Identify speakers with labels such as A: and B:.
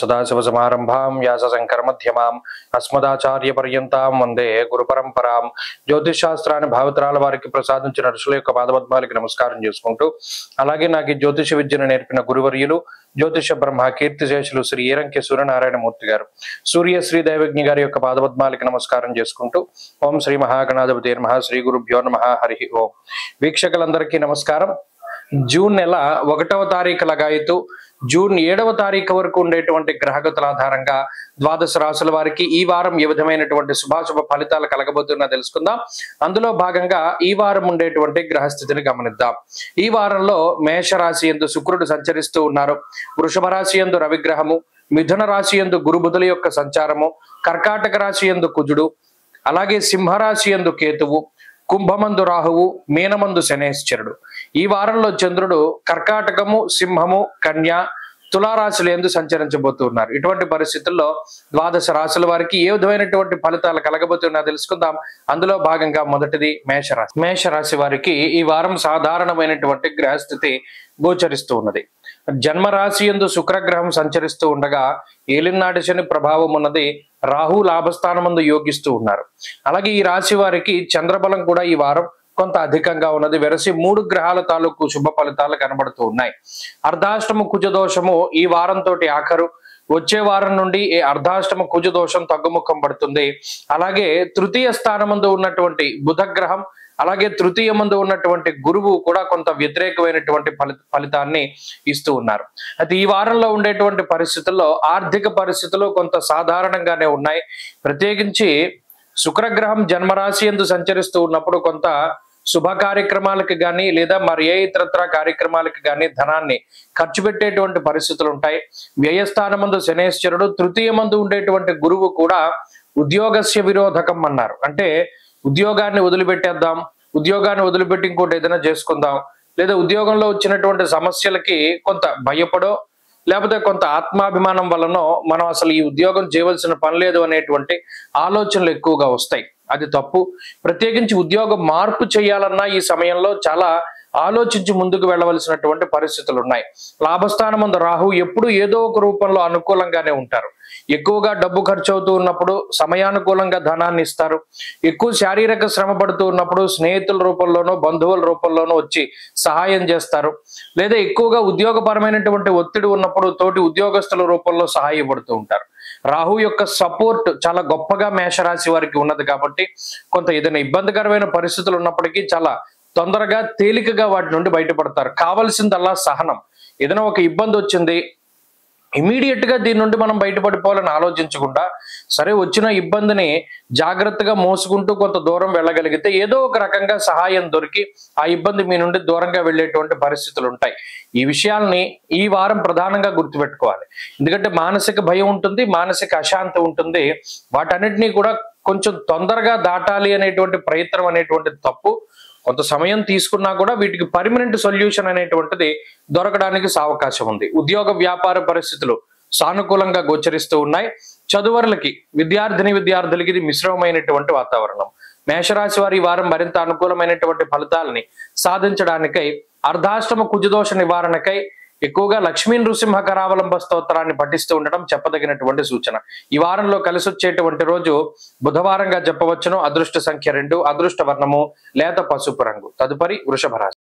A: सदाशिवसमारंभां व्यासशंकरमध्यमाम् अस्मदाचार्यपर्यन्तां వందే గురుపరంపరాం. జ్యోతిషాస్త్రాన్ని భావితరాల వారికి ప్రసాదించిన ఋషుల యొక్క పాదపద్మాలకి నమస్కారం చేసుకుంటూ, అలాగే నాకు ఈ జ్యోతిష విద్యను నేర్పిన గురువర్యులు జ్యోతిష బ్రహ్మ కీర్తిశేషులు శ్రీ ఈరంకి సూర్యనారాయణమూర్తి గారు, సూర్యశ్రీ దైవజ్ఞ గారి యొక్క పాదపద్మాలకి నమస్కారం చేసుకుంటూ, ఓం శ్రీ మహాగణాధిపతి నమః, శ్రీ గురుభ్యో నమః, హరి ఓం. వీక్షకులందరికీ నమస్కారం. జూన్ నెల 1వ తారీఖు లగాయతు జూన్ 7వ తారీఖు వరకు ఉండేటువంటి గ్రహగతుల ఆధారంగా ద్వాదశ రాశుల వారికి ఈ వారం ఏ విధమైనటువంటి శుభాశుభ ఫలితాలు కలగబోతున్నా తెలుసుకుందాం. అందులో భాగంగా ఈ వారం ఉండేటువంటి గ్రహస్థితిని గమనిద్దాం. ఈ వారంలో మేషరాశి యందు శుక్రుడు సంచరిస్తూ ఉన్నారు. వృషభ రాశి యందు రవిగ్రహము, మిథున రాశి యందు గురుబుధుల యొక్క సంచారము, కర్కాటక రాశి యందు కుజుడు, అలాగే సింహరాశి యందు కేతువు, కుంభమందు రాహువు, మీనమందు శనేశ్వరుడు. ఈ వారంలో చంద్రుడు కర్కాటకము, సింహము, కన్య, తులారాశులు ఎందు సంచరించబోతున్నారు. ఇటువంటి పరిస్థితుల్లో ద్వాదశ రాశుల వారికి ఏ విధమైనటువంటి ఫలితాలు కలగబోతున్నా తెలుసుకుందాం. అందులో భాగంగా మొదటిది మేషరాశి. మేషరాశి వారికి ఈ వారం సాధారణమైనటువంటి గ్రహస్థితి గోచరిస్తూ ఉన్నది. జన్మరాశి యందు శుక్రగ్రహం సంచరిస్తూ ఉండగా ఏలినాటి శని ప్రభావం ఉన్నది. రాహు లాభస్థానమందు యోగిస్తూ ఉన్నారు. అలాగే ఈ రాశి వారికి చంద్రబలం కూడా ఈ వారం కొంత అధికంగా ఉన్నది. వెరసి 3 గ్రహాల తాలూకు శుభ ఫలితాలు కనబడుతూ ఉన్నాయి. అర్ధాష్టమ కుజదోషము ఈ వారంతో ఆఖరు. వచ్చే వారం నుండి అర్ధాష్టమ కుజదోషం తగ్గుముఖం పడుతుంది. అలాగే తృతీయ స్థానమందు ఉన్నటువంటి బుధగ్రహం, అలాగే తృతీయమందు ఉన్నటువంటి గురువు కూడా కొంత వ్యతిరేకమైనటువంటి ఫలితాన్ని ఇస్తూ ఉన్నారు. అయితే ఈ వారంలో ఉండేటువంటి పరిస్థితుల్లో ఆర్థిక పరిస్థితులు కొంత సాధారణంగానే ఉన్నాయి. ప్రత్యేకించి శుక్రగ్రహం జన్మరాశి యందు సంచరిస్తూ ఉన్నప్పుడు కొంత శుభ కార్యక్రమాలకు కానీ లేదా మరి ఏ ఇతరత్ర కార్యక్రమాలకు కానీ ధనాన్ని ఖర్చు పెట్టేటువంటి పరిస్థితులు ఉంటాయి. వ్యయస్థానమందు శనేశ్వరుడు, తృతీయమందు ఉండేటువంటి గురువు కూడా ఉద్యోగస్య విరోధకం అన్నారు. అంటే ఉద్యోగాన్ని వదిలిపెట్టేద్దాం, ఉద్యోగాన్ని వదిలిపెట్టి ఇంకోటి ఏదైనా చేసుకుందాం, లేదా ఉద్యోగంలో వచ్చినటువంటి సమస్యలకి కొంత భయపడో లేకపోతే కొంత ఆత్మాభిమానం వలనో మనం అసలు ఈ ఉద్యోగం చేయవలసిన పని లేదు అనేటువంటి ఆలోచనలు ఎక్కువగా వస్తాయి. అది తప్పు. ప్రత్యేకించి ఉద్యోగ మార్పు చేయాలన్నా ఈ సమయంలో చాలా ఆలోచించి ముందుకు వెళ్ళవలసినటువంటి పరిస్థితులు ఉన్నాయి. లాభస్థానమందు రాహు ఎప్పుడు ఏదో ఒక రూపంలో అనుకూలంగానే ఉంటారు. ఎక్కువగా డబ్బు ఖర్చు అవుతూ ఉన్నప్పుడు సమయానుకూలంగా ధనాన్ని ఇస్తారు. ఎక్కువ శారీరక శ్రమ పడుతూ ఉన్నప్పుడు స్నేహితుల రూపంలోనో బంధువుల రూపంలోనో వచ్చి సహాయం చేస్తారు. లేదా ఎక్కువగా ఉద్యోగపరమైనటువంటి ఒత్తిడి ఉన్నప్పుడు తోటి ఉద్యోగస్తుల రూపంలో సహాయపడుతూ ఉంటారు. రాహు యొక్క సపోర్ట్ చాలా గొప్పగా మేషరాశి వారికి ఉన్నది కాబట్టి కొంత ఏదైనా ఇబ్బందికరమైన పరిస్థితులు ఉన్నప్పటికీ చాలా తొందరగా తేలికగా వాటి నుండి బయటపడతారు. కావలసిందల్లా సహనం. ఏదైనా ఒక ఇబ్బంది వచ్చింది, ఇమీడియట్ గా దీని నుండి మనం బయటపడిపోవాలని ఆలోచించకుండా సరే వచ్చిన ఇబ్బందిని జాగ్రత్తగా మోసుకుంటూ కొంత దూరం వెళ్ళగలిగితే ఏదో ఒక రకంగా సహాయం దొరికి ఆ ఇబ్బంది మీ నుండి దూరంగా వెళ్ళేటువంటి పరిస్థితులు ఉంటాయి. ఈ విషయాల్ని ఈ వారం ప్రధానంగా గుర్తుపెట్టుకోవాలి. ఎందుకంటే మానసిక భయం ఉంటుంది, మానసిక అశాంతి ఉంటుంది. వాటన్నిటినీ కూడా కొంచెం తొందరగా దాటాలి అనేటువంటి ప్రయత్నం అనేటువంటిది తప్పు. కొంత సమయం తీసుకున్నా కూడా వీటికి పర్మనెంట్ సొల్యూషన్ అనేటువంటిది దొరకడానికి అవకాశం ఉంది. ఉద్యోగ వ్యాపార పరిస్థితులు సానుకూలంగా గోచరిస్తూ ఉన్నాయి. చదువర్లకి విద్యార్థులకి ఇది మిశ్రమమైనటువంటి వాతావరణం. మేషరాశి వారి ఈ వారం మరింత అనుకూలమైనటువంటి ఫలితాలని సాధించడానికై అర్ధాష్టమ కుజదోష నివారణకై ఎక్కువగా లక్ష్మీ నృసింహ కరావలంబ స్తోత్రాన్ని పఠిస్తూ ఉండడం చెప్పదగినటువంటి సూచన. ఈ వారంలో కలిసి వచ్చేటువంటి రోజు బుధవారంగా చెప్పవచ్చును. అదృష్ట సంఖ్య 2, అదృష్ట వర్ణము లేత పసుపు రంగు. తదుపరి వృషభ రాశి.